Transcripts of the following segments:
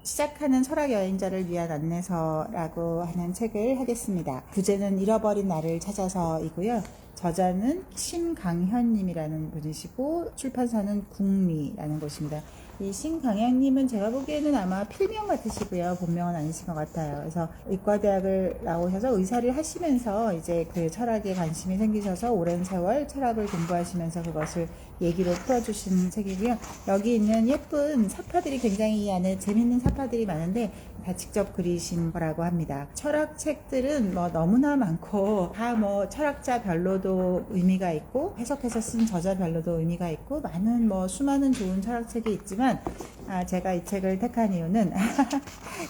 시작하는 철학 여행자를 위한 안내서라고 하는 책을 하겠습니다. 주제는 잃어버린 나를 찾아서이고요. 저자는 신강현님이라는 분이시고 출판사는 국미라는 곳입니다. 이 신강현님은 제가 보기에는 아마 필명 같으시고요. 본명은 아니신 것 같아요. 그래서 의과대학을 나오셔서 의사를 하시면서 이제 그 철학에 관심이 생기셔서 오랜 세월 철학을 공부하시면서 그것을 얘기로 풀어주신 책이고요. 여기 있는 예쁜 사파들이 굉장히 이 안에 재밌는 사파들이 많은데 다 직접 그리신 거라고 합니다. 철학 책들은 뭐 너무나 많고 다 뭐 철학자별로도 의미가 있고 해석해서 쓴 저자별로도 의미가 있고 많은 뭐 수많은 좋은 철학책이 있지만 제가 이 책을 택한 이유는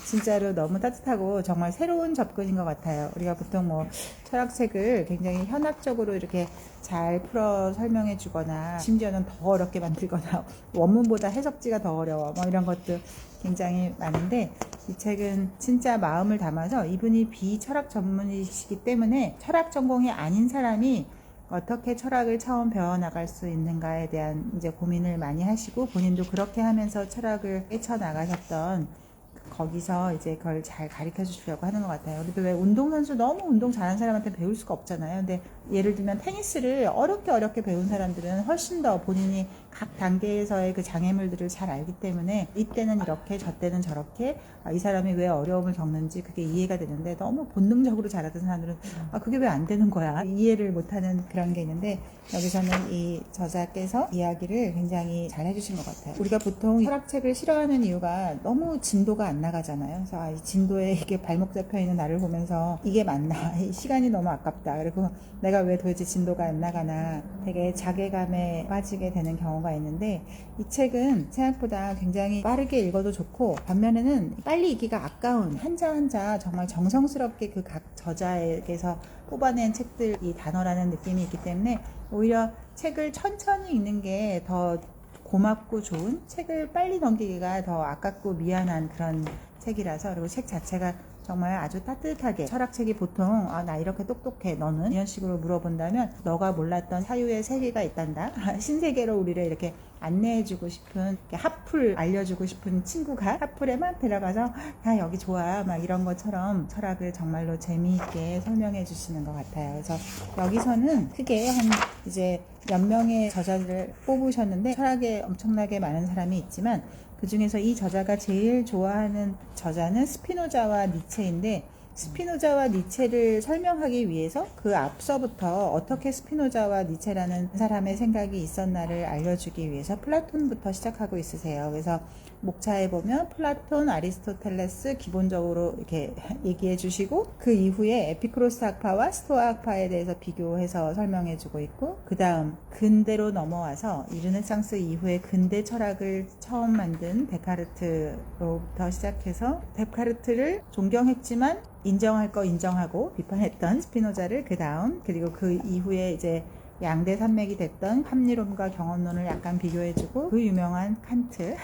진짜로 너무 따뜻하고 정말 새로운 접근인 것 같아요. 우리가 보통 뭐 철학책을 굉장히 현학적으로 이렇게 잘 풀어 설명해 주거나 심지어는 더 어렵게 만들거나 원문보다 해석지가 더 어려워 뭐 이런 것도 굉장히 많은데 이 책은 진짜 마음을 담아서 이분이 비철학 전문이시기 때문에 철학 전공이 아닌 사람이 어떻게 철학을 처음 배워나갈 수 있는가에 대한 이제 고민을 많이 하시고 본인도 그렇게 하면서 철학을 헤쳐나가셨던 거기서 이제 그걸 잘 가르쳐 주시려고 하는 것 같아요. 우리도 왜 운동선수 너무 운동 잘하는 사람한테 배울 수가 없잖아요. 근데 예를 들면 테니스를 어렵게 배운 사람들은 훨씬 더 본인이 각 단계에서의 그 장애물들을 잘 알기 때문에 이때는 이렇게 저때는 저렇게 이 사람이 왜 어려움을 겪는지 그게 이해가 되는데 너무 본능적으로 잘하던 사람들은 그게 왜 안 되는 거야 이해를 못하는 그런 게 있는데 여기서는 이 저자께서 이야기를 굉장히 잘 해주신 것 같아요. 우리가 보통 철학책을 싫어하는 이유가 너무 진도가 안 나가잖아요. 그래서 이 진도에 이게 발목 잡혀 있는 나를 보면서 이게 맞나 이 시간이 너무 아깝다 그리고 내가 왜 도대체 진도가 안 나가나 되게 자괴감에 빠지게 되는 경우가 있는데 이 책은 생각보다 굉장히 빠르게 읽어도 좋고 반면에는 빨리 읽기가 아까운 한자 한자 정말 정성스럽게 그 각 저자에게서 뽑아낸 책들 이 단어라는 느낌이 있기 때문에 오히려 책을 천천히 읽는 게 더 고맙고 좋은 책을 빨리 넘기기가 더 아깝고 미안한 그런 책이라서 그리고 책 자체가 정말 아주 따뜻하게 철학책이 보통 나 이렇게 똑똑해 너는 이런 식으로 물어본다면 너가 몰랐던 사유의 세계가 있단다 신세계로 우리를 이렇게 안내해주고 싶은 핫플 알려주고 싶은 친구가 핫플에만 데려가서 야 여기 좋아 막 이런 것처럼 철학을 정말로 재미있게 설명해 주시는 것 같아요. 그래서 여기서는 크게 한 이제 몇 명의 저자들을 뽑으셨는데 철학에 엄청나게 많은 사람이 있지만 그 중에서 이 저자가 제일 좋아하는 저자는 스피노자와 니체인데 스피노자와 니체를 설명하기 위해서 그 앞서부터 어떻게 스피노자와 니체라는 사람의 생각이 있었나를 알려주기 위해서 플라톤부터 시작하고 있으세요. 그래서 목차에 보면 플라톤, 아리스토텔레스 기본적으로 이렇게 얘기해 주시고 그 이후에 에피쿠로스 학파와 스토아 학파에 대해서 비교해서 설명해 주고 있고 그 다음 근대로 넘어와서 이 르네상스 이후에 근대 철학을 처음 만든 데카르트로부터 시작해서 데카르트를 존경했지만 인정할 거 인정하고 비판했던 스피노자를 그 다음 그리고 그 이후에 이제 양대 산맥이 됐던 합리론과 경험론을 약간 비교해주고 그 유명한 칸트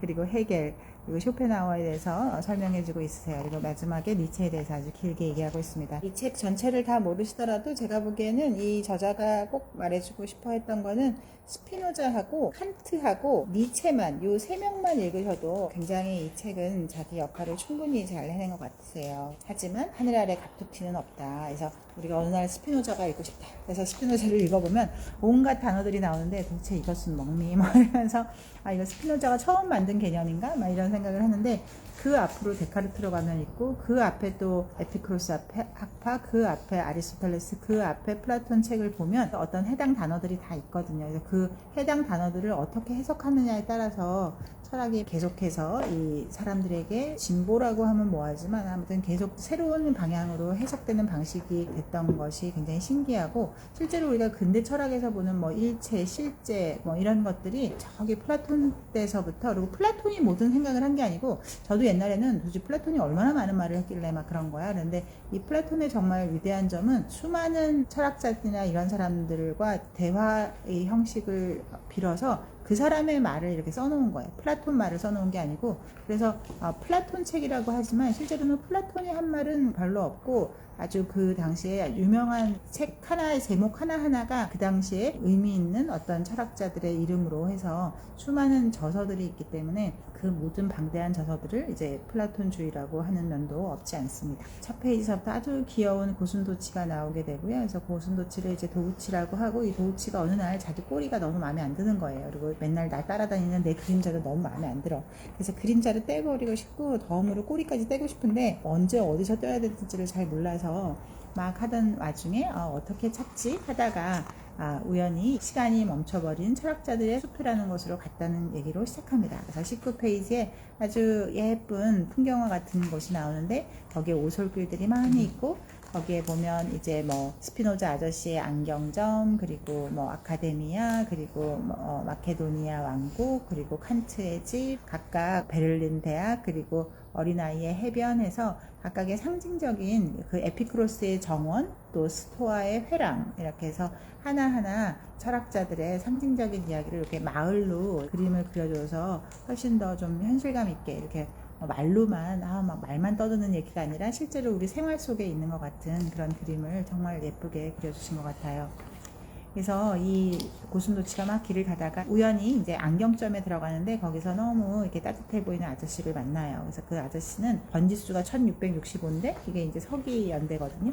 그리고 헤겔 그리고 쇼펜하우어에 대해서 설명해주고 있으세요. 그리고 마지막에 니체에 대해서 아주 길게 얘기하고 있습니다. 이 책 전체를 다 모르시더라도 제가 보기에는 이 저자가 꼭 말해주고 싶어 했던 거는 스피노자하고 칸트하고 니체만 요 세 명만 읽으셔도 굉장히 이 책은 자기 역할을 충분히 잘 해낸 것 같으세요. 하지만 하늘 아래 갑툭튀는 없다. 그래서 우리가 어느 날 스피노자가 읽고 싶다. 그래서 스피노자를 읽어보면 온갖 단어들이 나오는데 도대체 이것은 멍미 뭐 이러면서 이거 스피노자가 처음 만든 개념인가? 막 이런 생각을 하는데 그 앞으로 데카르트로 가면 있고 그 앞에 또 에피쿠로스 학파 그 앞에 아리스토텔레스 그 앞에 플라톤 책을 보면 어떤 해당 단어들이 다 있거든요. 그래서 그 해당 단어들을 어떻게 해석하느냐에 따라서 철학이 계속해서 이 사람들에게 진보라고 하면 뭐하지만 아무튼 계속 새로운 방향으로 해석되는 방식이 됐던 것이 굉장히 신기하고 실제로 우리가 근대 철학에서 보는 뭐 일체, 실제 뭐 이런 것들이 저기 플라톤 때서부터 그리고 플라톤이 모든 생각을 한 게 아니고 저도 옛날에는 도대체 플라톤이 얼마나 많은 말을 했길래 막 그런 거야. 그런데 이 플라톤의 정말 위대한 점은 수많은 철학자들이나 이런 사람들과 대화의 형식을 빌어서 그 그 사람의 말을 이렇게 써놓은 거예요. 플라톤 말을 써놓은 게 아니고, 그래서 플라톤 책이라고 하지만 실제로는 플라톤이 한 말은 별로 없고, 아주 그 당시에 유명한 책 하나의 제목 하나하나가 그 당시에 의미 있는 어떤 철학자들의 이름으로 해서 수많은 저서들이 있기 때문에 그 모든 방대한 저서들을 이제 플라톤주의라고 하는 면도 없지 않습니다. 첫 페이지서부터 아주 귀여운 고슴도치가 나오게 되고요. 그래서 고슴도치를 이제 도우치라고 하고, 이 도우치가 어느 날 자기 꼬리가 너무 마음에 안 드는 거예요. 그리고 맨날 날 따라다니는 내 그림자도 너무 마음에 안 들어. 그래서 그림자를 떼버리고 싶고 덤으로 꼬리까지 떼고 싶은데 언제 어디서 떼야 될지를 잘 몰라서 막 하던 와중에 어떻게 찾지 하다가 우연히 시간이 멈춰버린 철학자들의 숲이라는 곳으로 갔다는 얘기로 시작합니다. 그래서 19페이지에 아주 예쁜 풍경화 같은 곳이 나오는데 거기에 오솔길들이 많이 있고, 거기에 보면 이제 뭐 스피노자 아저씨의 안경점, 그리고 뭐 아카데미아, 그리고 뭐 마케도니아 왕국, 그리고 칸트의 집, 각각 베를린 대학, 그리고 어린아이의 해변에서 각각의 상징적인 그 에피크로스의 정원, 또 스토아의 회랑, 이렇게 해서 하나하나 철학자들의 상징적인 이야기를 이렇게 마을로 그림을 그려줘서 훨씬 더 좀 현실감 있게 이렇게 말로만 막 말만 떠드는 얘기가 아니라 실제로 우리 생활 속에 있는 것 같은 그런 그림을 정말 예쁘게 그려주신 것 같아요. 그래서 이 고슴도치가 막 길을 가다가 우연히 이제 안경점에 들어가는데 거기서 너무 이렇게 따뜻해 보이는 아저씨를 만나요. 그래서 그 아저씨는 번지수가 1665인데 이게 이제 서기 연대거든요.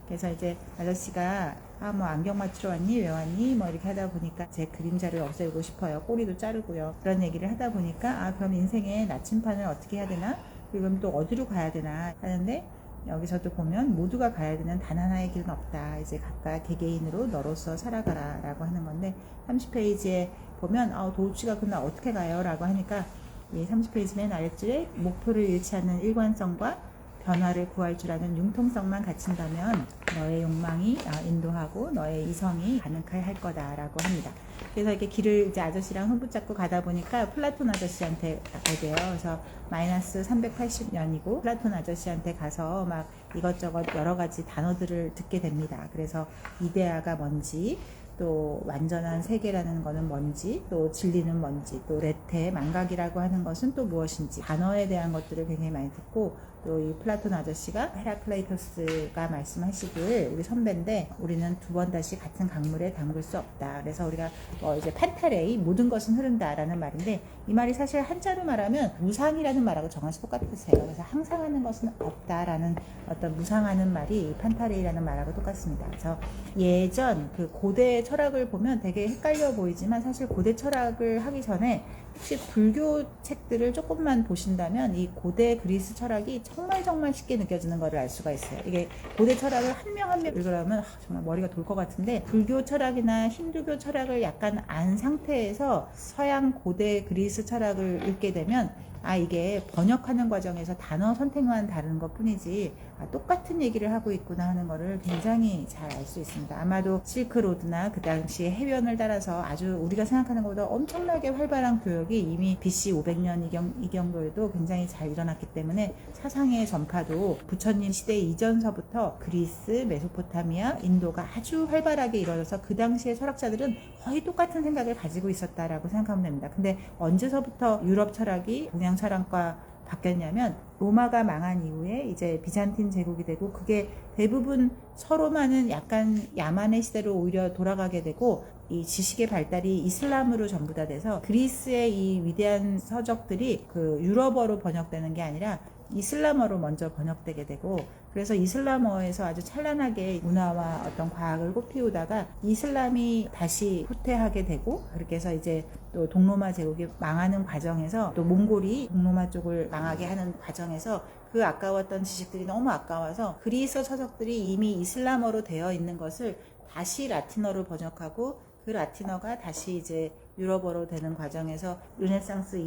그래서 이제 아저씨가 뭐 안경 맞추러 왔니? 왜 왔니? 뭐 이렇게 하다 보니까 제 그림자를 없애고 싶어요. 꼬리도 자르고요. 그런 얘기를 하다 보니까 그럼 인생의 나침판을 어떻게 해야 되나? 그럼 또 어디로 가야 되나 하는데, 여기서도 보면 모두가 가야 되는 단 하나의 길은 없다. 이제 각각 개개인으로 너로서 살아가라 라고 하는 건데, 30페이지에 보면 도우치가 그날 어떻게 가요? 라고 하니까 이 30페이지 맨 아래줄에 목표를 잃지 않는 일관성과 변화를 구할 줄 아는 융통성만 갖춘다면 너의 욕망이 인도하고 너의 이성이 가능할 거다라고 합니다. 그래서 이렇게 길을 이제 아저씨랑 손붙잡고 가다 보니까 플라톤 아저씨한테 가게 돼요. 그래서 마이너스 380년이고 플라톤 아저씨한테 가서 막 이것저것 여러 가지 단어들을 듣게 됩니다. 그래서 이데아가 뭔지, 또 완전한 세계라는 것은 뭔지, 또 진리는 뭔지, 또 레테, 망각이라고 하는 것은 또 무엇인지, 단어에 대한 것들을 굉장히 많이 듣고, 또 이 플라톤 아저씨가 헤라클레이토스가 말씀하시길, 우리 선배인데 우리는 두 번 다시 같은 강물에 담글 수 없다. 그래서 우리가 이제 판타레이, 모든 것은 흐른다라는 말인데, 이 말이 사실 한자로 말하면 무상이라는 말하고 정확히 똑같으세요. 그래서 항상 하는 것은 없다라는 어떤 무상하는 말이 이 판타레이라는 말하고 똑같습니다. 그래서 예전 그 고대 철학을 보면 되게 헷갈려 보이지만 사실 고대 철학을 하기 전에 혹시 불교 책들을 조금만 보신다면 이 고대 그리스 철학이 정말 쉽게 느껴지는 것을 알 수가 있어요. 이게 고대 철학을 한 명 한 명 읽으려면 정말 머리가 돌 것 같은데, 불교 철학이나 힌두교 철학을 약간 안 상태에서 서양 고대 그리스 철학을 읽게 되면 이게 번역하는 과정에서 단어 선택만 다른 것 뿐이지 똑같은 얘기를 하고 있구나 하는 거를 굉장히 잘 알 수 있습니다. 아마도 실크로드나 그 당시에 해변을 따라서 아주 우리가 생각하는 것보다 엄청나게 활발한 교역이 이미 BC 500년 이 경도에도 굉장히 잘 일어났기 때문에 사상의 전파도 부처님 시대 이전서부터 그리스, 메소포타미아, 인도가 아주 활발하게 이루어져서 그 당시에 철학자들은 거의 똑같은 생각을 가지고 있었다라고 생각하면 됩니다. 근데 언제서부터 유럽 철학이 동양 철학과 바뀌었냐면 로마가 망한 이후에 이제 비잔틴 제국이 되고, 그게 대부분 서로만은 약간 야만의 시대로 오히려 돌아가게 되고, 이 지식의 발달이 이슬람으로 전부 다 돼서 그리스의 이 위대한 서적들이 그 유럽어로 번역되는 게 아니라 이슬람어로 먼저 번역되게 되고, 그래서 이슬람어에서 아주 찬란하게 문화와 어떤 과학을 꽃피우다가 이슬람이 다시 후퇴하게 되고, 그렇게 해서 이제 또 동로마 제국이 망하는 과정에서 또 몽골이 동로마 쪽을 망하게 하는 과정에서 그 아까웠던 지식들이 너무 아까워서 그리스 서적들이 이미 이슬람어로 되어 있는 것을 다시 라틴어로 번역하고, 그 라틴어가 다시 이제 유럽어로 되는 과정에서 르네상스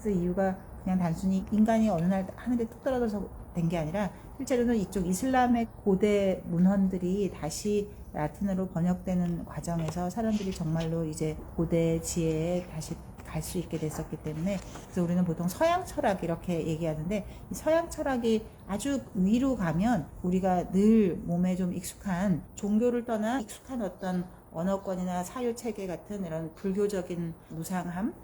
이후가 그냥 단순히 인간이 어느 날 하늘에 뚝 떨어져서 된 게 아니라 실제로는 이쪽 이슬람의 고대 문헌들이 다시 라틴어로 번역되는 과정에서 사람들이 정말로 이제 고대 지혜에 다시 갈 수 있게 됐었기 때문에, 그래서 우리는 보통 서양 철학 이렇게 얘기하는데, 이 서양 철학이 아주 위로 가면 우리가 늘 몸에 좀 익숙한 종교를 떠나 익숙한 어떤 원어권이나 사유 체계 같은 이런 불교적인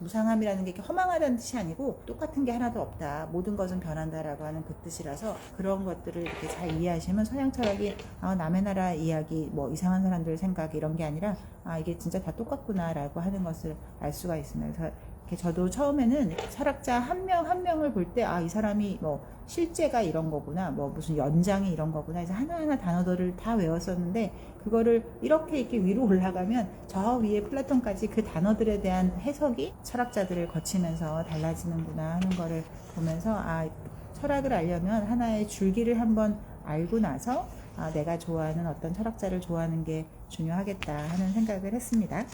무상함이라는 게 이렇게 허망하다는 뜻이 아니고 똑같은 게 하나도 없다. 모든 것은 변한다라고 하는 그 뜻이라서 그런 것들을 이렇게 잘 이해하시면 서양 철학이 남의 나라 이야기, 뭐 이상한 사람들 생각 이런 게 아니라 이게 진짜 다 똑같구나라고 하는 것을 알 수가 있습니다. 그래서 저도 처음에는 철학자 한 명 한 명을 볼 때 이 사람이 뭐 실제가 이런 거구나, 뭐 무슨 연장이 이런 거구나 해서 하나하나 단어들을 다 외웠었는데 그거를 이렇게 위로 올라가면 저 위에 플라톤까지 그 단어들에 대한 해석이 철학자들을 거치면서 달라지는구나 하는 거를 보면서 철학을 알려면 하나의 줄기를 한번 알고 나서 내가 좋아하는 어떤 철학자를 좋아하는 게 중요하겠다 하는 생각을 했습니다.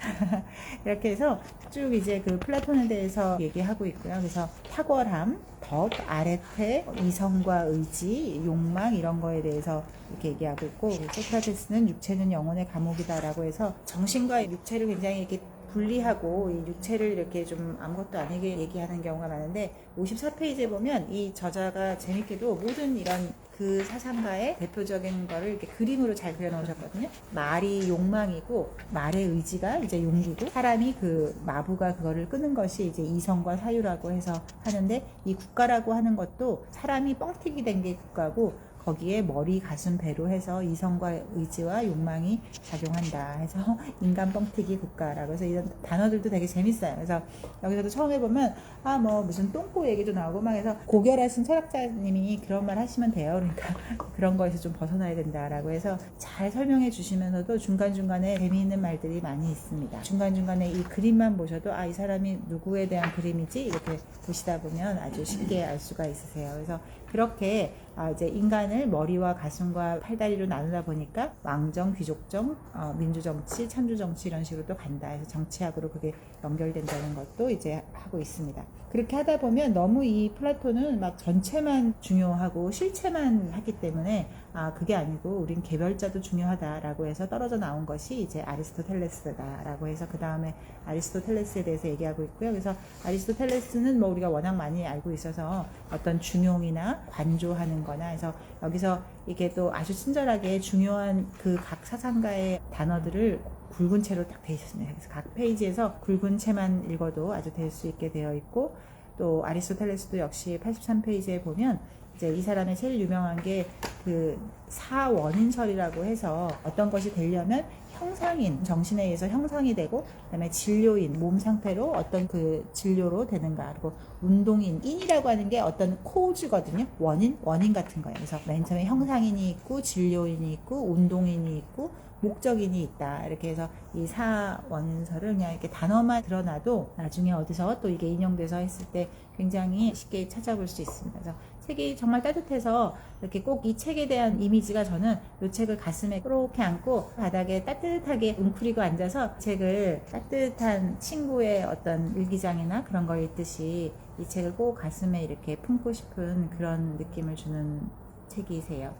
이렇게 해서 쭉 이제 그 플라톤에 대해서 얘기하고 있고요. 그래서 탁월함, 덕, 아레테, 이성과 의지, 욕망 이런 거에 대해서 이렇게 얘기하고 있고, 소크라테스는 육체는 영혼의 감옥이다라고 해서 정신과 육체를 굉장히 이렇게 분리하고 이 육체를 이렇게 좀 아무것도 아니게 얘기하는 경우가 많은데 54페이지에 보면 이 저자가 재밌게도 모든 이런 그 사상가의 대표적인 거를 이렇게 그림으로 잘 그려놓으셨거든요. 말이 욕망이고 말의 의지가 이제 용기고 사람이 그 마부가 그거를 끄는 것이 이제 이성과 사유라고 해서 하는데 이 국가라고 하는 것도 사람이 뻥튀기 된 게 국가고 거기에 머리, 가슴, 배로 해서 이성과 의지와 욕망이 작용한다 해서 인간 뻥튀기 국가라고 해서 이런 단어들도 되게 재밌어요. 그래서 여기서도 처음에 보면 뭐 무슨 똥꼬 얘기도 나오고 막 해서 고결하신 철학자님이 그런 말 하시면 돼요. 그러니까 그런 거에서 좀 벗어나야 된다라고 해서 잘 설명해 주시면서도 중간중간에 재미있는 말들이 많이 있습니다. 중간중간에 이 그림만 보셔도 이 사람이 누구에 대한 그림이지 이렇게 보시다 보면 아주 쉽게 알 수가 있으세요. 그래서 그렇게 이제 인간을 머리와 가슴과 팔다리로 나누다 보니까 왕정, 귀족정, 민주정치, 찬주정치 이런 식으로 또 간다 해서 정치학으로 그게 연결된다는 것도 이제 하고 있습니다. 그렇게 하다 보면 너무 이 플라톤은 막 전체만 중요하고 실체만 하기 때문에 그게 아니고 우린 개별자도 중요하다라고 해서 떨어져 나온 것이 이제 아리스토텔레스다라고 해서 그 다음에 아리스토텔레스에 대해서 얘기하고 있고요. 그래서 아리스토텔레스는 뭐 우리가 워낙 많이 알고 있어서 어떤 중용이나 관조하는 거나 해서 여기서 이게 또 아주 친절하게 중요한 그 각 사상가의 단어들을 굵은 채로 딱 돼 있습니다. 그래서 각 페이지에서 굵은 채만 읽어도 아주 될 수 있게 되어 있고 또 아리스토텔레스도 역시 83페이지에 보면 이제 이 사람의 제일 유명한 게 그 사원인설이라고 해서 어떤 것이 되려면 형상인, 정신에 의해서 형상이 되고 그다음에 진료인, 몸 상태로 어떤 그 진료로 되는가 그리고 운동인, 인이라고 하는 게 어떤 코즈거든요. 원인 같은 거예요. 그래서 맨 처음에 형상인이 있고 진료인이 있고 운동인이 있고 목적인이 있다. 이렇게 해서 이 사원인설을 그냥 이렇게 단어만 드러나도 나중에 어디서 또 이게 인용돼서 했을 때 굉장히 쉽게 찾아볼 수 있습니다. 그래서 책이 정말 따뜻해서 이렇게 꼭 이 책에 대한 이미지가 저는 이 책을 가슴에 그렇게 안고 바닥에 따뜻하게 웅크리고 앉아서 책을 따뜻한 친구의 어떤 일기장이나 그런 거 읽듯이 이 책을 꼭 가슴에 이렇게 품고 싶은 그런 느낌을 주는 책이세요.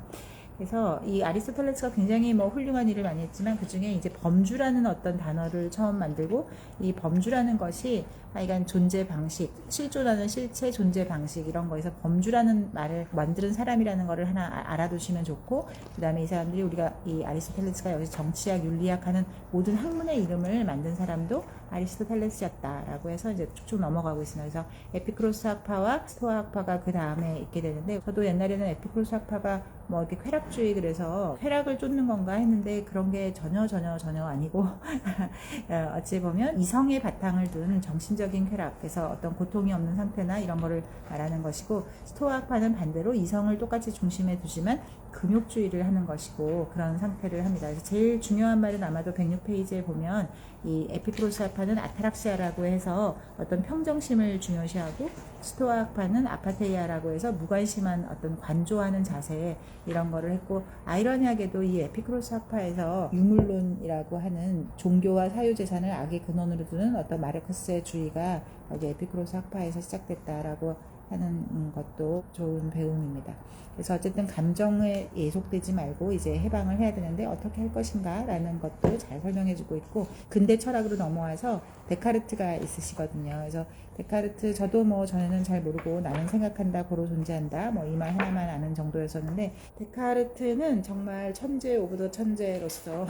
그래서 이 아리스토텔레스가 굉장히 뭐 훌륭한 일을 많이 했지만 그 중에 이제 범주라는 어떤 단어를 처음 만들고 이 범주라는 것이 하여간 존재 방식, 실존하는 실체 존재 방식 이런 거에서 범주라는 말을 만드는 사람이라는 거를 하나 알아두시면 좋고 그 다음에 이 사람들이 우리가 이 아리스토텔레스가 여기서 정치학, 윤리학 하는 모든 학문의 이름을 만든 사람도 아리스토텔레스였다라고 해서 이제 쭉쭉 넘어가고 있습니다. 그래서 에피크로스 학파와 스토아 학파가 그 다음에 있게 되는데 저도 옛날에는 에피크로스 학파가 뭐 이렇게 쾌락주의 그래서 쾌락을 쫓는 건가 했는데 그런 게 전혀 아니고 어찌 보면 이성의 바탕을 둔 정신적인 쾌락 그래서 어떤 고통이 없는 상태나 이런 거를 말하는 것이고 스토아 학파는 반대로 이성을 똑같이 중심에 두지만 금욕주의를 하는 것이고 그런 상태를 합니다. 그래서 제일 중요한 말은 아마도 106페이지에 보면 이 에피크로스 학파는 아타락시아라고 해서 어떤 평정심을 중요시하고 스토아 학파는 아파테이아라고 해서 무관심한 어떤 관조하는 자세 이런 거를 했고 아이러니하게도 이 에피크로스 학파에서 유물론이라고 하는 종교와 사유재산을 악의 근원으로 두는 어떤 마르크스의 주의가 여기 에피크로스 학파에서 시작됐다라고 하는 것도 좋은 배움입니다. 그래서 어쨌든 감정에 예속되지 말고 이제 해방을 해야 되는데 어떻게 할 것인가 라는 것도 잘 설명해주고 있고, 근대 철학으로 넘어와서 데카르트가 있으시거든요. 그래서 데카르트, 저도 뭐 전에는 잘 모르고 나는 생각한다 고로 존재한다 뭐 이 말 하나만 아는 정도였었는데, 데카르트는 정말 천재 오브 더 천재로서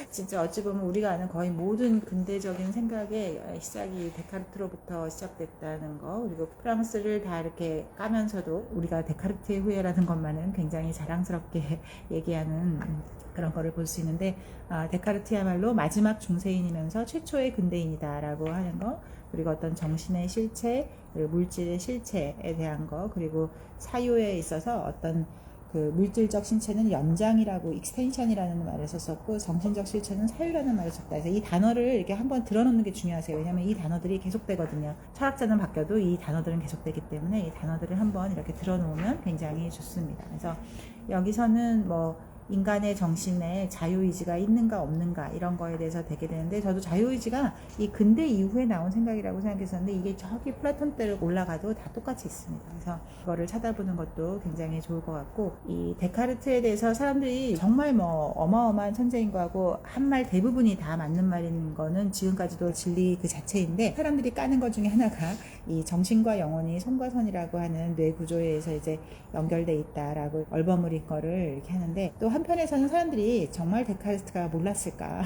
진짜 어찌 보면 우리가 아는 거의 모든 근대적인 생각의 시작이 데카르트로부터 시작됐다는 거, 그리고 프랑스를 다 이렇게 까면서도 우리가 데카르트의 후예라는 것만은 굉장히 자랑스럽게 얘기하는 그런 거를 볼 수 있는데, 데카르트야말로 마지막 중세인이면서 최초의 근대인이다라고 하는 거, 그리고 어떤 정신의 실체, 그리고 물질의 실체에 대한 거, 그리고 사유에 있어서 어떤 그 물질적 신체는 연장이라고 익스텐션이라는 말을 썼었고, 정신적 실체는 사유라는 말을 썼다. 그래서 이 단어를 이렇게 한번 들어놓는 게 중요하세요. 왜냐하면 이 단어들이 계속되거든요. 철학자는 바뀌어도 이 단어들은 계속되기 때문에 이 단어들을 한번 이렇게 들어놓으면 굉장히 좋습니다. 그래서 여기서는 뭐 인간의 정신에 자유의지가 있는가 없는가 이런 거에 대해서 되게 되는데, 저도 자유의지가 이 근대 이후에 나온 생각이라고 생각했었는데 이게 저기 플라톤 때를 올라가도 다 똑같이 있습니다. 그래서 그거를 찾아보는 것도 굉장히 좋을 것 같고, 이 데카르트에 대해서 사람들이 정말 뭐 어마어마한 천재인 거하고 한 말 대부분이 다 맞는 말인 거는 지금까지도 진리 그 자체인데, 사람들이 까는 것 중에 하나가 이 정신과 영혼이 손과 손이라고 하는 뇌 구조에 의해서 이제 연결돼 있다라고 얼버무린 거를 이렇게 하는데, 또 한편에서는 사람들이 정말 데카르트가 몰랐을까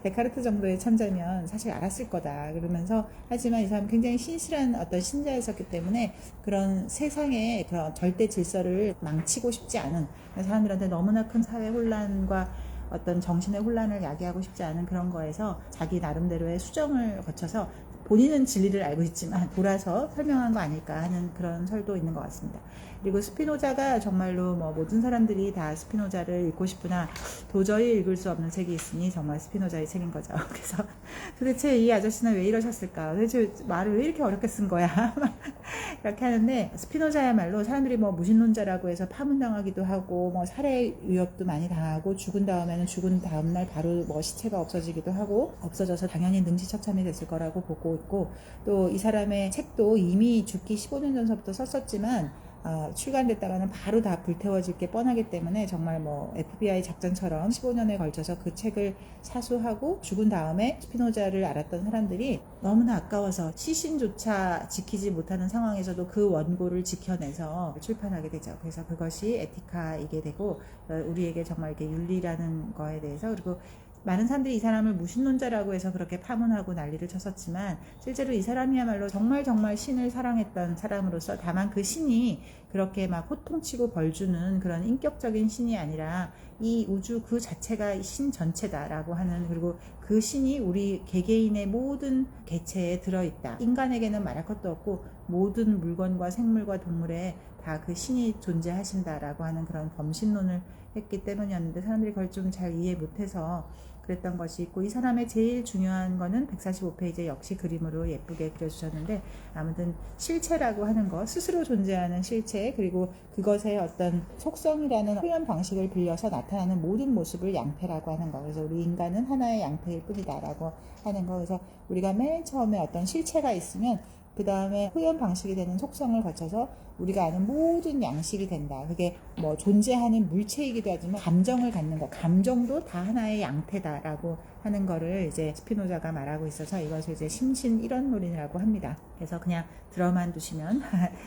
데카르트 정도의 천재면 사실 알았을 거다 그러면서, 하지만 이 사람은 굉장히 신실한 어떤 신자였었기 때문에 그런 세상의 그런 절대 질서를 망치고 싶지 않은, 사람들한테 너무나 큰 사회 혼란과 어떤 정신의 혼란을 야기하고 싶지 않은 그런 거에서 자기 나름대로의 수정을 거쳐서 본인은 진리를 알고 있지만 돌아서 설명한 거 아닐까 하는 그런 설도 있는 것 같습니다. 그리고 스피노자가 정말로 뭐 모든 사람들이 다 스피노자를 읽고 싶으나 도저히 읽을 수 없는 책이 있으니 정말 스피노자의 책인 거죠. 그래서 도대체 이 아저씨는 왜 이러셨을까? 도대체 말을 왜 이렇게 어렵게 쓴 거야? 이렇게 하는데, 스피노자야말로 사람들이 뭐 무신론자라고 해서 파문당하기도 하고 뭐 살해 위협도 많이 당하고, 죽은 다음에는 죽은 다음날 바로 뭐 시체가 없어지기도 하고, 없어져서 당연히 능지처참이 됐을 거라고 보고 있고, 또 이 사람의 책도 이미 죽기 15년 전서부터 썼었지만 출간됐다가는 바로 다 불태워질 게 뻔하기 때문에 정말 뭐 FBI 작전처럼 15년에 걸쳐서 그 책을 사수하고 죽은 다음에 스피노자를 알았던 사람들이 너무나 아까워서 시신조차 지키지 못하는 상황에서도 그 원고를 지켜내서 출판하게 되죠. 그래서 그것이 에티카이게 되고, 우리에게 정말 이렇게 윤리라는 거에 대해서, 그리고 많은 사람들이 이 사람을 무신론자라고 해서 그렇게 파문하고 난리를 쳤었지만, 실제로 이 사람이야말로 정말 신을 사랑했던 사람으로서, 다만 그 신이 그렇게 막 호통치고 벌주는 그런 인격적인 신이 아니라 이 우주 그 자체가 신 전체다라고 하는, 그리고 그 신이 우리 개개인의 모든 개체에 들어있다. 인간에게는 말할 것도 없고 모든 물건과 생물과 동물에 다 그 신이 존재하신다라고 하는 그런 범신론을 했기 때문이었는데, 사람들이 그걸 좀 잘 이해 못해서 그랬던 것이 있고, 이 사람의 제일 중요한 거는 145페이지에 역시 그림으로 예쁘게 그려주셨는데, 아무튼 실체라고 하는 것, 스스로 존재하는 실체, 그리고 그것의 어떤 속성이라는 표현 방식을 빌려서 나타나는 모든 모습을 양태라고 하는 거. 그래서 우리 인간은 하나의 양태일 뿐이다라고 하는 거. 그래서 우리가 맨 처음에 어떤 실체가 있으면 그 다음에 표현 방식이 되는 속성을 거쳐서 우리가 아는 모든 양식이 된다. 그게 뭐 존재하는 물체이기도 하지만 감정을 갖는 것, 감정도 다 하나의 양태다라고 하는 거를 이제 스피노자가 말하고 있어서 이것을 이제 심신일원론이라고 합니다. 그래서 그냥 들어만 두시면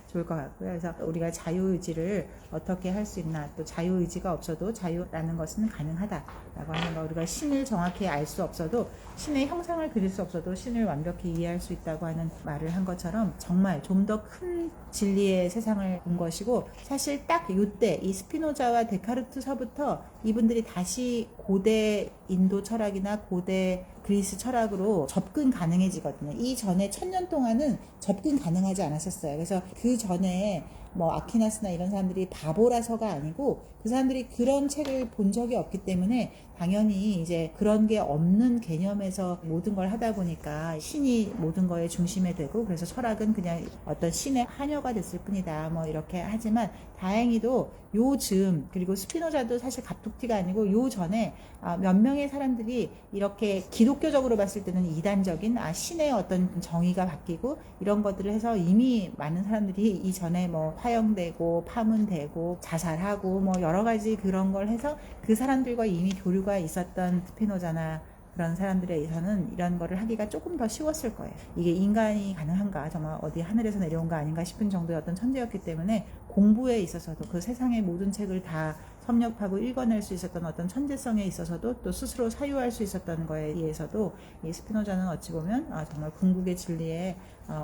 좋을 것 같고요. 그래서 우리가 자유의지를 어떻게 할 수 있나, 또 자유의지가 없어도 자유라는 것은 가능하다라고 하는 거, 우리가 신을 정확히 알 수 없어도, 신의 형상을 그릴 수 없어도 신을 완벽히 이해할 수 있다고 하는 말을 한 것처럼, 정말 좀 더 큰 진리의 세상을 본 것이고, 사실 딱 이때 이 스피노자와 데카르트서부터 이분들이 다시 고대 인도 철학이나 고대 그리스 철학으로 접근 가능해지거든요. 이 전에 1000년 동안은 접근 가능하지 않았었어요. 그래서 그 전에 뭐 아퀴나스나 이런 사람들이 바보라서가 아니고 그 사람들이 그런 책을 본 적이 없기 때문에 당연히 이제 그런 게 없는 개념에서 모든 걸 하다 보니까 신이 모든 거의 중심에 되고, 그래서 철학은 그냥 어떤 신의 하녀가 됐을 뿐이다 뭐 이렇게 하지만, 다행히도 요즘, 그리고 스피노자도 사실 갑툭튀가 아니고 요 전에 몇 명의 사람들이 이렇게 기독교적으로 봤을 때는 이단적인 신의 어떤 정의가 바뀌고 이런 것들을 해서 이미 많은 사람들이 이전에 뭐 화형되고 파문되고 자살하고 뭐 여러 가지 그런 걸 해서 그 사람들과 이미 교류가 있었던 스피노자나 그런 사람들에 의해서는 이런 거를 하기가 조금 더 쉬웠을 거예요. 이게 인간이 가능한가, 정말 어디 하늘에서 내려온 거 아닌가 싶은 정도의 어떤 천재였기 때문에 공부에 있어서도 그 세상의 모든 책을 다 섭렵하고 읽어낼 수 있었던 어떤 천재성에 있어서도, 또 스스로 사유할 수 있었던 거에 의해서도 이 스피노자는 어찌 보면 정말 궁극의 진리에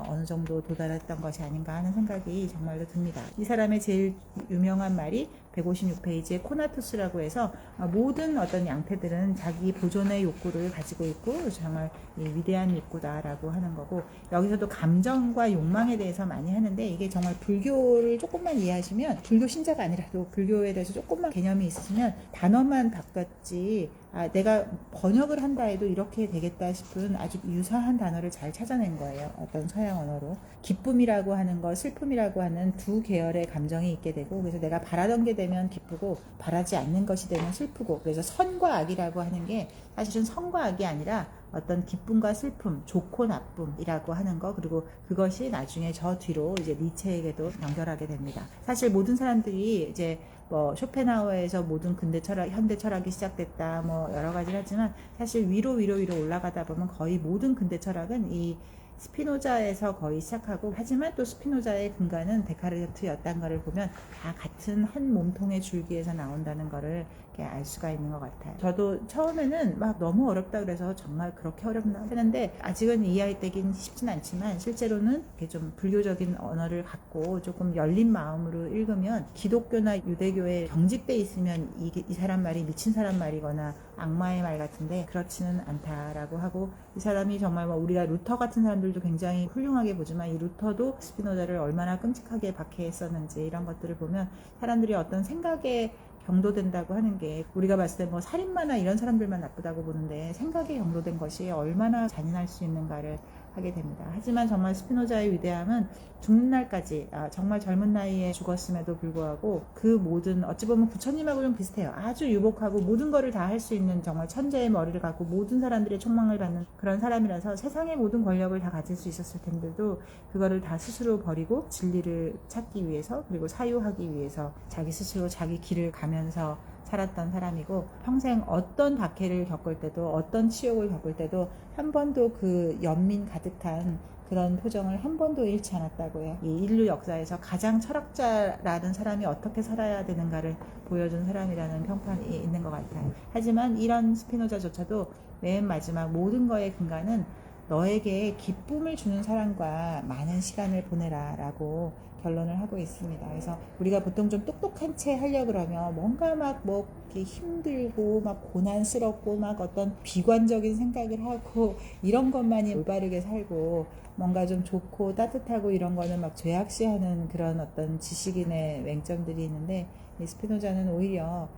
어느 정도 도달했던 것이 아닌가 하는 생각이 정말로 듭니다. 이 사람의 제일 유명한 말이 156페이지에 코나투스라고 해서 모든 어떤 양태들은 자기 보존의 욕구를 가지고 있고 정말 위대한 욕구다라고 하는 거고, 여기서도 감정과 욕망에 대해서 많이 하는데, 이게 정말 불교를 조금만 이해하시면, 불교 신자가 아니라도 불교에 대해서 조금만 개념이 있으시면 단어만 바꿨지 내가 번역을 한다 해도 이렇게 되겠다 싶은 아주 유사한 단어를 잘 찾아낸 거예요. 어떤 서양 언어로. 기쁨이라고 하는 거, 슬픔이라고 하는 두 계열의 감정이 있게 되고, 그래서 내가 바라던 게 되면 기쁘고 바라지 않는 것이 되면 슬프고, 그래서 선과 악이라고 하는 게 사실은 선과 악이 아니라 어떤 기쁨과 슬픔, 좋고 나쁨이라고 하는 거, 그리고 그것이 나중에 저 뒤로 이제 니체에게도 연결하게 됩니다. 사실 모든 사람들이 이제 뭐 쇼펜하우어에서 모든 근대 철학, 현대 철학이 시작됐다 뭐 여러 가지를 하지만, 사실 위로 올라가다 보면 거의 모든 근대 철학은 이 스피노자에서 거의 시작하고, 하지만 또 스피노자의 근간은 데카르트였다는 것을 보면 다 같은 한 몸통의 줄기에서 나온다는 것을 알 수가 있는 것 같아요. 저도 처음에는 막 너무 어렵다 그래서 정말 그렇게 어렵나 했는데, 아직은 이해되긴 쉽진 않지만 실제로는 이렇게 좀 불교적인 언어를 갖고 조금 열린 마음으로 읽으면, 기독교나 유대교에 경직돼 있으면 이 사람 말이 미친 사람 말이거나 악마의 말 같은데, 그렇지는 않다라고 하고, 이 사람이 정말 뭐 우리가 루터 같은 사람들도 굉장히 훌륭하게 보지만, 이 루터도 스피노자를 얼마나 끔찍하게 박해했었는지 이런 것들을 보면, 사람들이 어떤 생각에 경도된다고 하는 게, 우리가 봤을 때 뭐 살인마나 이런 사람들만 나쁘다고 보는데, 생각에 경도된 것이 얼마나 잔인할 수 있는가를 하게 됩니다. 하지만 정말 스피노자의 위대함은 죽는 날까지, 정말 젊은 나이에 죽었음에도 불구하고 그 모든, 어찌 보면 부처님하고 좀 비슷해요. 아주 유복하고 모든 거를 다 할 수 있는 정말 천재의 머리를 갖고 모든 사람들의 촉망을 받는 그런 사람이라서, 세상의 모든 권력을 다 가질 수 있었을 텐데도 그거를 다 스스로 버리고 진리를 찾기 위해서, 그리고 사유하기 위해서 자기 스스로 자기 길을 가면서 살았던 사람이고, 평생 어떤 박해를 겪을 때도 어떤 치욕을 겪을 때도 한 번도 그 연민 가득한 그런 표정을 한 번도 잃지 않았다고 해요. 이 인류 역사에서 가장 철학자라는 사람이 어떻게 살아야 되는가를 보여준 사람이라는 평판이 있는 것 같아요. 하지만 이런 스피노자조차도 맨 마지막 모든 거의 근간은 너에게 기쁨을 주는 사람과 많은 시간을 보내라 라고 결론을 하고 있습니다. 그래서 우리가 보통 좀 똑똑한 채 하려고 그러면 뭔가 막 뭐 힘들고 막 고난스럽고 막 어떤 비관적인 생각을 하고, 이런 것만이 올바르게 살고 뭔가 좀 좋고 따뜻하고 이런 거는 막 죄악시하는 그런 어떤 지식인의 맹점들이 있는데, 이 스피노자는 오히려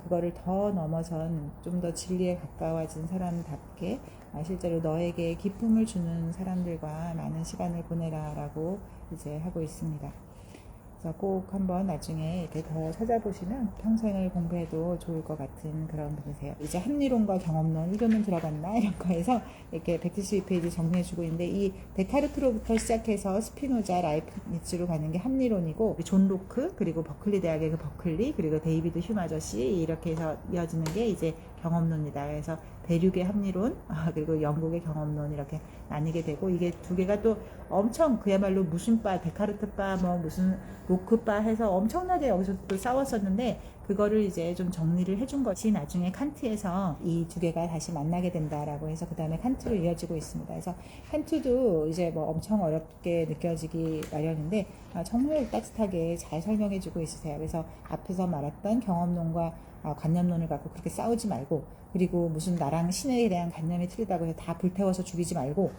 그거를 더 넘어선 좀 더 진리에 가까워진 사람답게 실제로 너에게 기쁨을 주는 사람들과 많은 시간을 보내라 라고 이제 하고 있습니다. 그래서 꼭 한번 나중에 이렇게 더 찾아보시면 평생을 공부해도 좋을 것 같은 그런 분이세요. 이제 합리론과 경험론 읽으면 들어갔나 이런 거에서 이렇게 172페이지 정리해주고 있는데, 이 데카르트로부터 시작해서 스피노자, 라이프니츠로 가는 게 합리론이고, 존 로크, 그리고 버클리 대학의 그 버클리, 그리고 데이비드 휴 아저씨, 이렇게 해서 이어지는 게 이제 경험론이다. 그래서 대륙의 합리론, 그리고 영국의 경험론, 이렇게 나뉘게 되고, 이게 두 개가 또 엄청 그야말로 무슨 바, 데카르트 바, 뭐 무슨 로크 바 해서 엄청나게 여기서 또 싸웠었는데, 그거를 이제 좀 정리를 해준 것이 나중에 칸트에서 이 두 개가 다시 만나게 된다라고 해서 그 다음에 칸트로 이어지고 있습니다. 그래서 칸트도 이제 뭐 엄청 어렵게 느껴지기 마련인데 정말 따뜻하게 잘 설명해주고 있으세요. 그래서 앞에서 말했던 경험론과 관념론을 갖고 그렇게 싸우지 말고, 그리고 무슨 나랑 신에 대한 관념이 틀리다고 해서 다 불태워서 죽이지 말고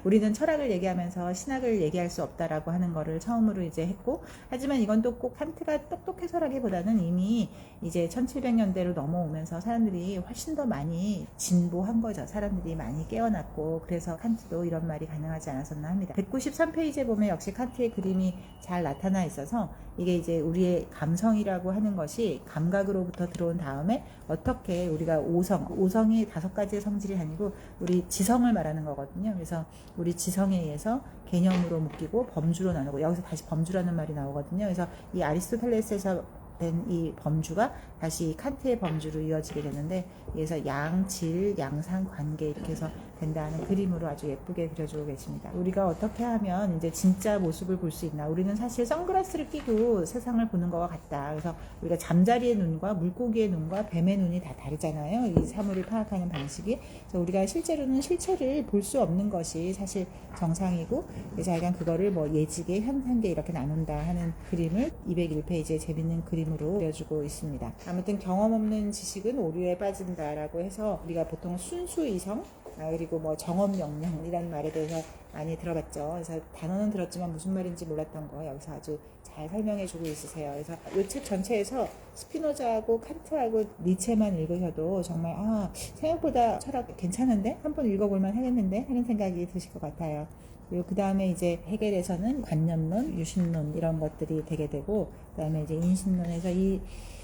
우리는 철학을 얘기하면서 신학을 얘기할 수 없다라고 하는 거를 처음으로 이제 했고, 하지만 이건 또 꼭 칸트가 똑똑해서라기보다는 이미 이제 1700년대로 넘어오면서 사람들이 훨씬 더 많이 진보한 거죠. 사람들이 많이 깨어났고, 그래서 칸트도 이런 말이 가능하지 않았었나 합니다. 193페이지에 보면 역시 칸트의 그림이 잘 나타나 있어서, 이게 이제 우리의 감성이라고 하는 것이 감각으로부터 들어온 다음에 어떻게 우리가 오성이 5가지의 성질이 아니고 우리 지성을 말하는 거거든요. 그래서 우리 지성에 의해서 개념으로 묶이고 범주로 나누고, 여기서 다시 범주라는 말이 나오거든요. 그래서 이 아리스토텔레스에서 된 이 범주가 다시 칸트의 범주로 이어지게 되는데, 그래서 양, 질, 양상, 관계 이렇게 해서 된다는 그림으로 아주 예쁘게 그려주고 계십니다. 우리가 어떻게 하면 이제 진짜 모습을 볼 수 있나? 우리는 사실 선글라스를 끼고 세상을 보는 것과 같다. 그래서 우리가 잠자리의 눈과 물고기의 눈과 뱀의 눈이 다 다르잖아요. 이 사물을 파악하는 방식이. 그래서 우리가 실제로는 실체를 볼 수 없는 것이 사실 정상이고, 그래서 약간 그거를 뭐 예지계, 현상계 이렇게 나눈다 하는 그림을 201페이지에 재밌는 그림으로 그려주고 있습니다. 아무튼 경험 없는 지식은 오류에 빠진다라고 해서 우리가 보통 순수 이성, 그리고 뭐 정업 명령이라는 말에 대해서 많이 들어봤죠. 그래서 단어는 들었지만 무슨 말인지 몰랐던 거 여기서 아주 잘 설명해 주고 있으세요. 그래서 이 책 전체에서 스피노자하고 칸트하고 니체만 읽으셔도 정말 생각보다 철학 괜찮은데? 한번 읽어볼만 하겠는데? 하는 생각이 드실 것 같아요. 그리고 그 다음에 이제 해겔에서는 관념론, 유신론 이런 것들이 되게 되고, 그 다음에 이제 인신론에서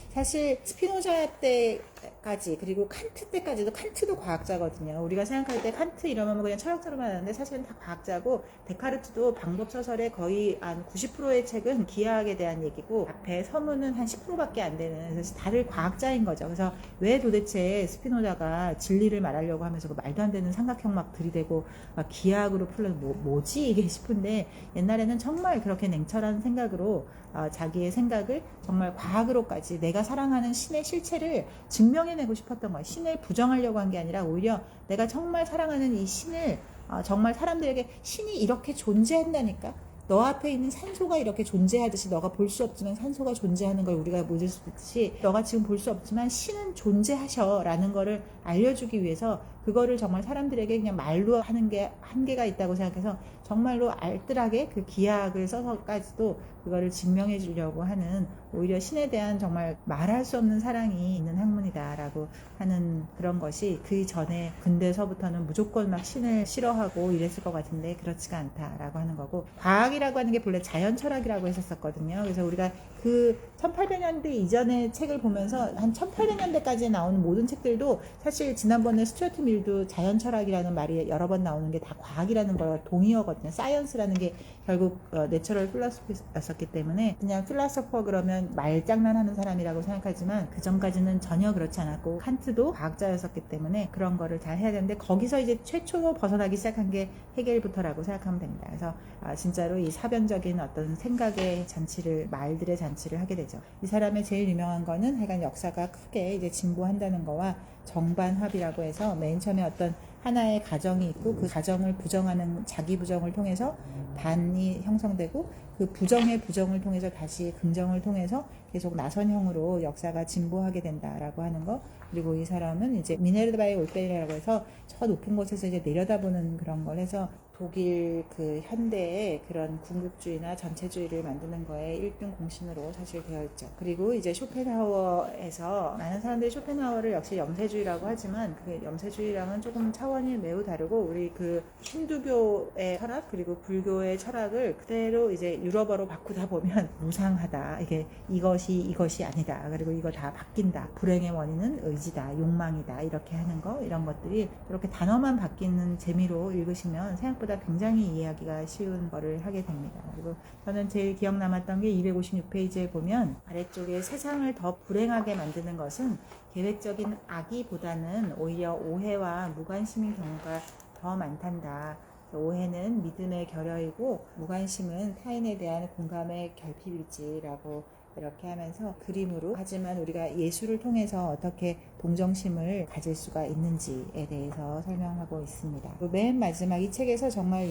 사실 스피노자 때까지, 그리고 칸트 때까지도, 칸트도 과학자거든요. 우리가 생각할 때 칸트 이러면 그냥 철학자로만 하는데 사실은 다 과학자고, 데카르트도 방법서설의 거의 한 90%의 책은 기하학에 대한 얘기고, 앞에 서문은 한 10%밖에 안 되는, 그래서 다들 과학자인 거죠. 그래서 왜 도대체 스피노자가 진리를 말하려고 하면서 그 말도 안 되는 삼각형 막 들이대고 막 기하학으로 풀려서 뭐지 이게 싶은데, 옛날에는 정말 그렇게 냉철한 생각으로 자기의 생각을 정말 과학으로까지 내가 사랑하는 신의 실체를 증명해내고 싶었던 거예요. 신을 부정하려고 한 게 아니라 오히려 내가 정말 사랑하는 이 신을 정말 사람들에게 신이 이렇게 존재한다니까, 너 앞에 있는 산소가 이렇게 존재하듯이 너가 볼 수 없지만 산소가 존재하는 걸 우리가 믿을 수 있듯이 너가 지금 볼 수 없지만 신은 존재하셔 라는 거를 알려주기 위해서, 그거를 정말 사람들에게 그냥 말로 하는 게 한계가 있다고 생각해서 정말로 알뜰하게 그 기하학을 써서까지도 그거를 증명해 주려고 하는, 오히려 신에 대한 정말 말할 수 없는 사랑이 있는 학문이다라고 하는 그런 것이, 그 전에 근대서부터는 무조건 막 신을 싫어하고 이랬을 것 같은데 그렇지가 않다라고 하는 거고, 과학이라고 하는 게 본래 자연철학이라고 했었거든요. 그래서 우리가 그 1800년대 이전의 책을 보면서 한 1800년대까지 나오는 모든 책들도 사실 지난번에 스튜어트 밀도 자연철학이라는 말이 여러 번 나오는 게 다 과학이라는 걸 동의어거든요. 사이언스라는 게 결국 내처럴 필로소피였었기 때문에 그냥 필로소퍼 그러면 말장난하는 사람이라고 생각하지만, 그 전까지는 전혀 그렇지 않았고, 칸트도 과학자였었기 때문에 그런 거를 잘 해야 되는데, 거기서 이제 최초로 벗어나기 시작한 게 해겔부터라고 생각하면 됩니다. 그래서 진짜로 이 사변적인 어떤 생각의 잔치를, 말들의 잔치를 하게 되죠. 이 사람의 제일 유명한 거는 하여간 역사가 크게 이제 진보한다는 거와 정반합이라고 해서, 맨 처음에 어떤 하나의 가정이 있고 그 가정을 부정하는 자기 부정을 통해서 반이 형성되고, 그 부정의 부정을 통해서 다시 긍정을 통해서 계속 나선형으로 역사가 진보하게 된다라고 하는 거. 그리고 이 사람은 이제 미네르바의 올빼미라고 해서 저 높은 곳에서 이제 내려다보는 그런 걸 해서 독일 그 현대의 그런 궁극주의나 전체주의를 만드는 거에 1등 공신으로 사실 되어 있죠. 그리고 이제 쇼펜하우어에서, 많은 사람들이 쇼펜하우어를 역시 염세주의라고 하지만 그 염세주의랑은 조금 차원이 매우 다르고, 우리 그 힌두교의 철학 그리고 불교의 철학을 그대로 이제 유럽어로 바꾸다 보면 무상하다, 이게 이것이 아니다, 그리고 이거 다 바뀐다, 불행의 원인은 의지다, 욕망이다, 이렇게 하는 거, 이런 것들이 이렇게 단어만 바뀌는 재미로 읽으시면 생각보다 굉장히 이해하기가 쉬운 거를 하게 됩니다. 그리고 저는 제일 기억 남았던 게 256페이지에 보면, 아래쪽에 세상을 더 불행하게 만드는 것은 계획적인 악의보다는 오히려 오해와 무관심인 경우가 더 많단다. 오해는 믿음의 결여이고 무관심은 타인에 대한 공감의 결핍이지라고 이렇게 하면서 그림으로, 하지만 우리가 예술을 통해서 어떻게 동정심을 가질 수가 있는지에 대해서 설명하고 있습니다. 맨 마지막 이 책에서 정말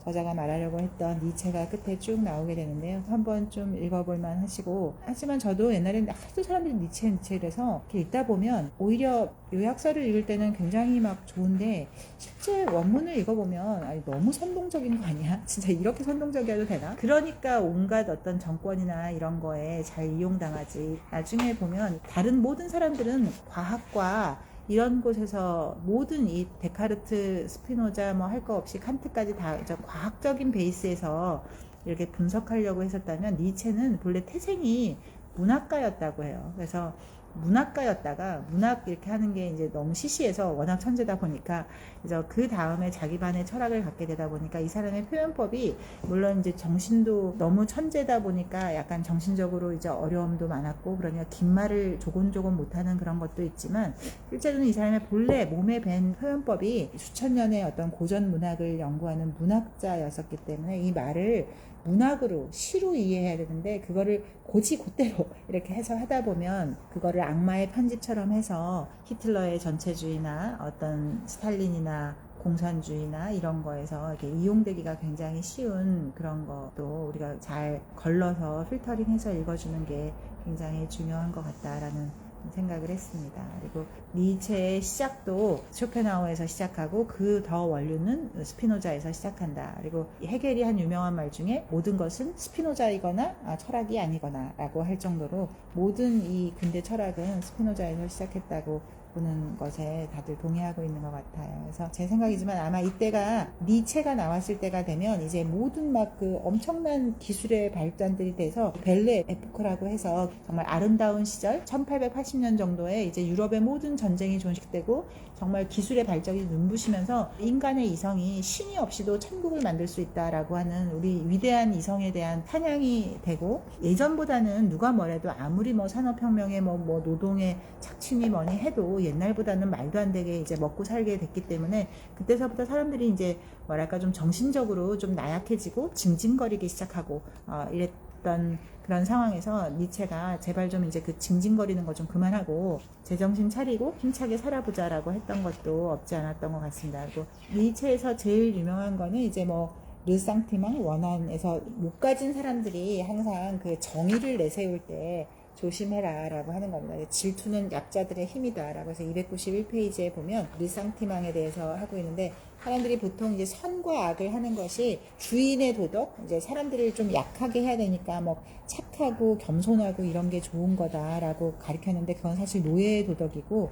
저자가 말하려고 했던 니체가 끝에 쭉 나오게 되는데요. 한번 좀 읽어볼만 하시고, 하지만 저도 옛날에는 하도 사람들이 니체 이래서 이렇게 읽다 보면 오히려 요약서를 읽을 때는 굉장히 막 좋은데 실제 원문을 읽어보면 아니, 너무 선동적인 거 아니야? 진짜 이렇게 선동적이어도 되나? 그러니까 온갖 어떤 정권이나 이런 거에 잘 이용당하지. 나중에 보면 다른 모든 사람들은 과학과 이런 곳에서 모든 이 데카르트, 스피노자 뭐 할 거 없이 칸트까지 다 과학적인 베이스에서 이렇게 분석하려고 했었다면 니체는 본래 태생이 문학가였다고 해요. 그래서 문학가였다가 문학 이렇게 하는 게 이제 너무 시시해서 워낙 천재다 보니까 그래서 그 다음에 자기 반의 철학을 갖게 되다 보니까 이 사람의 표현법이 물론 이제 정신도 너무 천재다 보니까 약간 정신적으로 이제 어려움도 많았고 그러니까 긴 말을 조곤조곤 못하는 그런 것도 있지만 실제로는 이 사람의 본래 몸에 밴 표현법이 수천 년의 어떤 고전 문학을 연구하는 문학자였었기 때문에 이 말을 문학으로 시로 이해해야 되는데 그거를 곧대로 이렇게 해서 하다 보면 그거를 악마의 편집처럼 해서 히틀러의 전체주의나 어떤 스탈린이나 공산주의나 이런 거에서 이렇게 이용되기가 굉장히 쉬운 그런 것도 우리가 잘 걸러서 필터링해서 읽어주는 게 굉장히 중요한 것 같다라는 생각을 했습니다. 그리고 니체의 시작도 쇼펜하우에서 시작하고 그 더 원류는 스피노자에서 시작한다. 그리고 헤겔이 한 유명한 말 중에 모든 것은 스피노자이거나 철학이 아니거나 라고 할 정도로 모든 이 근대 철학은 스피노자에서 시작했다고 보는 것에 다들 동의하고 있는 것 같아요. 그래서 제 생각이지만 아마 이때가 니체가 나왔을 때가 되면 이제 모든 막 그 엄청난 기술의 발전들이 돼서 벨레 에포크라고 해서 정말 아름다운 시절 1880년 정도에 이제 유럽의 모든 전쟁이 종식되고 정말 기술의 발전이 눈부시면서 인간의 이성이 신이 없이도 천국을 만들 수 있다라고 하는 우리 위대한 이성에 대한 찬양이 되고 예전보다는 누가 뭐래도 아무리 뭐 산업혁명에 뭐 노동의 착취니 뭐니 해도 옛날보다는 말도 안 되게 이제 먹고 살게 됐기 때문에 그때서부터 사람들이 이제 뭐랄까 좀 정신적으로 좀 나약해지고 징징거리기 시작하고 이랬던 그런 상황에서 니체가 제발 좀 이제 그 징징거리는 거 좀 그만하고 제정신 차리고 힘차게 살아보자라고 했던 것도 없지 않았던 것 같습니다. 그리고 니체에서 제일 유명한 거는 이제 뭐 르상티망 원한에서 못 가진 사람들이 항상 그 정의를 내세울 때 조심해라 라고 하는 겁니다. 질투는 약자들의 힘이다 라고 해서 291페이지에 보면 르상티망에 대해서 하고 있는데 사람들이 보통 이제 선과 악을 하는 것이 주인의 도덕, 이제 사람들을 좀 약하게 해야 되니까 뭐 착하고 겸손하고 이런 게 좋은 거다라고 가르쳤는데 그건 사실 노예의 도덕이고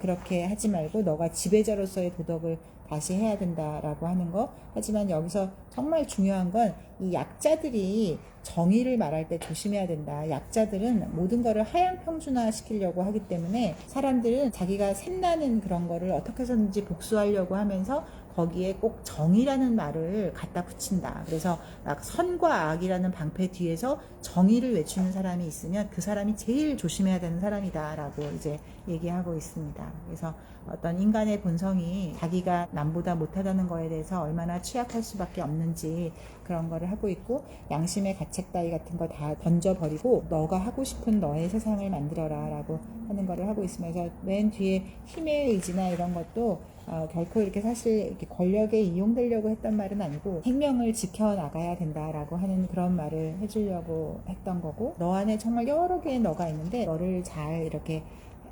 그렇게 하지 말고 너가 지배자로서의 도덕을 다시 해야 된다라고 하는 거. 하지만 여기서 정말 중요한 건 이 약자들이 정의를 말할 때 조심해야 된다. 약자들은 모든 거를 하향 평준화 시키려고 하기 때문에 사람들은 자기가 샘나는 그런 거를 어떻게 해서든지 복수하려고 하면서 거기에 꼭 정의라는 말을 갖다 붙인다. 그래서 막 선과 악이라는 방패 뒤에서 정의를 외치는 사람이 있으면 그 사람이 제일 조심해야 되는 사람이다 라고 이제 얘기하고 있습니다. 그래서 어떤 인간의 본성이 자기가 남보다 못하다는 거에 대해서 얼마나 취약할 수밖에 없는지 그런 거를 하고 있고 양심의 가책 따위 같은 거 다 던져버리고 너가 하고 싶은 너의 세상을 만들어라 라고 하는 거를 하고 있으면서 맨 뒤에 힘의 의지나 이런 것도 결코 이렇게 사실 이렇게 권력에 이용되려고 했던 말은 아니고 생명을 지켜나가야 된다라고 하는 그런 말을 해주려고 했던 거고 너 안에 정말 여러 개의 너가 있는데 너를 잘 이렇게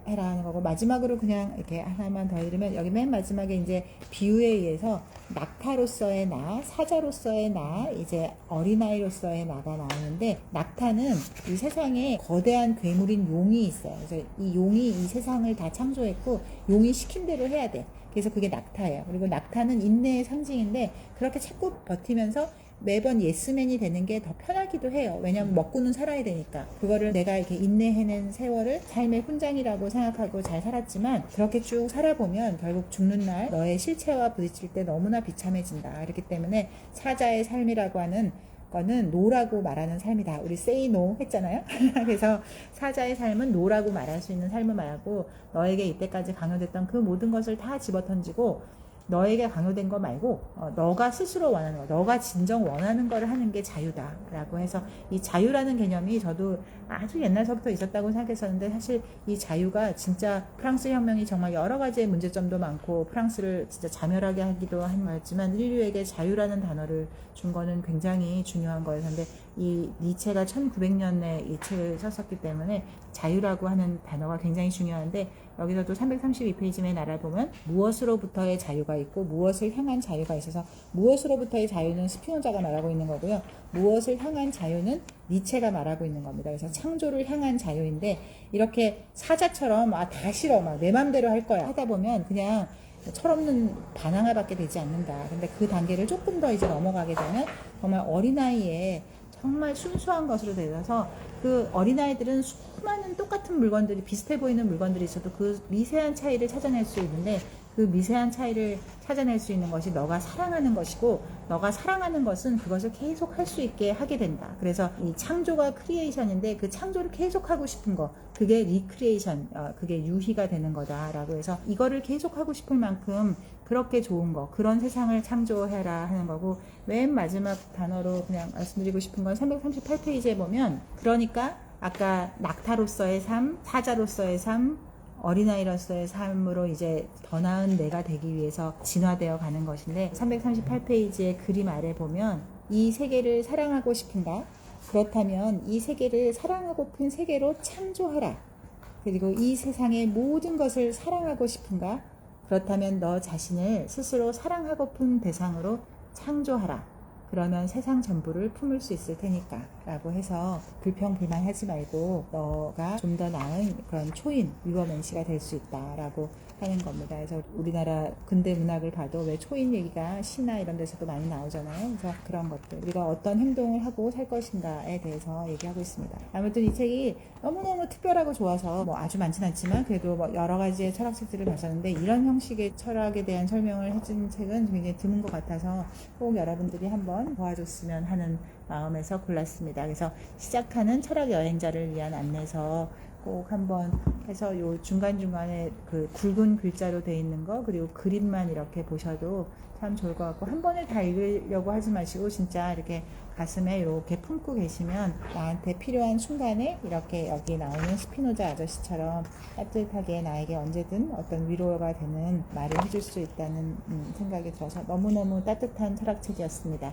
해라 하는 거고 마지막으로 그냥 이렇게 하나만 더 읽으면 여기 맨 마지막에 이제 비유에 의해서 낙타로서의 나, 사자로서의 나, 이제 어린아이로서의 나가 나오는데 낙타는 이 세상에 거대한 괴물인 용이 있어요. 그래서 이 용이 이 세상을 다 창조했고 용이 시킨 대로 해야 돼. 그래서 그게 낙타예요. 그리고 낙타는 인내의 상징인데 그렇게 자꾸 버티면서 매번 예스맨이 되는 게 더 편하기도 해요. 왜냐면 먹고는 살아야 되니까. 그거를 내가 이렇게 인내해낸 세월을 삶의 훈장이라고 생각하고 잘 살았지만 그렇게 쭉 살아보면 결국 죽는 날 너의 실체와 부딪힐 때 너무나 비참해진다. 그렇기 때문에 사자의 삶이라고 하는 거는 노라고 말하는 삶이다. 우리 say no 했잖아요. 그래서 사자의 삶은 노라고 말할 수 있는 삶을 말하고 너에게 이때까지 강요됐던 그 모든 것을 다 집어던지고 너에게 강요된 거 말고 너가 스스로 원하는 거, 너가 진정 원하는 거를 하는 게 자유다라고 해서 이 자유라는 개념이 저도 아주 옛날서부터 있었다고 생각했었는데 사실 이 자유가 진짜 프랑스 혁명이 정말 여러 가지의 문제점도 많고 프랑스를 진짜 자멸하게 하기도 한 거였지만 인류에게 자유라는 단어를 준 거는 굉장히 중요한 거였는데 이 니체가 1900년에 이 책을 썼었기 때문에 자유라고 하는 단어가 굉장히 중요한데 여기서도 332페이지에 알아보면 무엇으로부터의 자유가 있고 무엇을 향한 자유가 있어서 무엇으로부터의 자유는 스피노자가 말하고 있는 거고요. 무엇을 향한 자유는 니체가 말하고 있는 겁니다. 그래서 창조를 향한 자유인데 이렇게 사자처럼 다 싫어 막 내 맘대로 할 거야 하다 보면 그냥 철없는 반항아밖에 되지 않는다. 근데 그 단계를 조금 더 이제 넘어가게 되면 정말 어린아이의 정말 순수한 것으로 되어서 그 어린아이들은 수많은 똑같은 물건들이 비슷해 보이는 물건들이 있어도 그 미세한 차이를 찾아낼 수 있는데 그 미세한 차이를 찾아낼 수 있는 것이 너가 사랑하는 것이고 너가 사랑하는 것은 그것을 계속 할 수 있게 하게 된다. 그래서 이 창조가 크리에이션인데 그 창조를 계속 하고 싶은 거 그게 리크리에이션 그게 유희가 되는 거다라고 해서 이거를 계속 하고 싶을 만큼 그렇게 좋은 거 그런 세상을 창조해라 하는 거고 맨 마지막 단어로 그냥 말씀드리고 싶은 건 338페이지에 보면 그러니까 아까 낙타로서의 삶, 사자로서의 삶, 어린아이로서의 삶으로 이제 더 나은 내가 되기 위해서 진화되어 가는 것인데 338페이지의 그림 아래 보면 이 세계를 사랑하고 싶은가? 그렇다면 이 세계를 사랑하고픈 세계로 창조하라. 그리고 이 세상의 모든 것을 사랑하고 싶은가? 그렇다면 너 자신을 스스로 사랑하고픈 대상으로 창조하라. 그러면 세상 전부를 품을 수 있을 테니까 라고 해서 불평불만하지 말고 너가 좀 더 나은 그런 초인 위버맨시가 될 수 있다라고 하는 겁니다. 그래서 우리나라 근대 문학을 봐도 왜 초인 얘기가 시나 이런 데서도 많이 나오잖아요. 그래서 그런 것들 우리가 어떤 행동을 하고 살 것인가에 대해서 얘기하고 있습니다. 아무튼 이 책이 너무너무 특별하고 좋아서 뭐 아주 많진 않지만 그래도 뭐 여러 가지의 철학책들을 봤었는데 이런 형식의 철학에 대한 설명을 해준 책은 굉장히 드문 것 같아서 꼭 여러분들이 한번 도와줬으면 하는 마음에서 골랐습니다. 그래서 시작하는 철학 여행자를 위한 안내서 꼭 한번 해서 요 중간중간에 그 굵은 글자로 돼 있는 거 그리고 그림만 이렇게 보셔도 참 좋을 것 같고 한 번에 다 읽으려고 하지 마시고 진짜 이렇게 가슴에 이렇게 품고 계시면 나한테 필요한 순간에 이렇게 여기 나오는 스피노자 아저씨처럼 따뜻하게 나에게 언제든 어떤 위로가 되는 말을 해줄 수 있다는 생각이 들어서 너무너무 따뜻한 철학책이었습니다.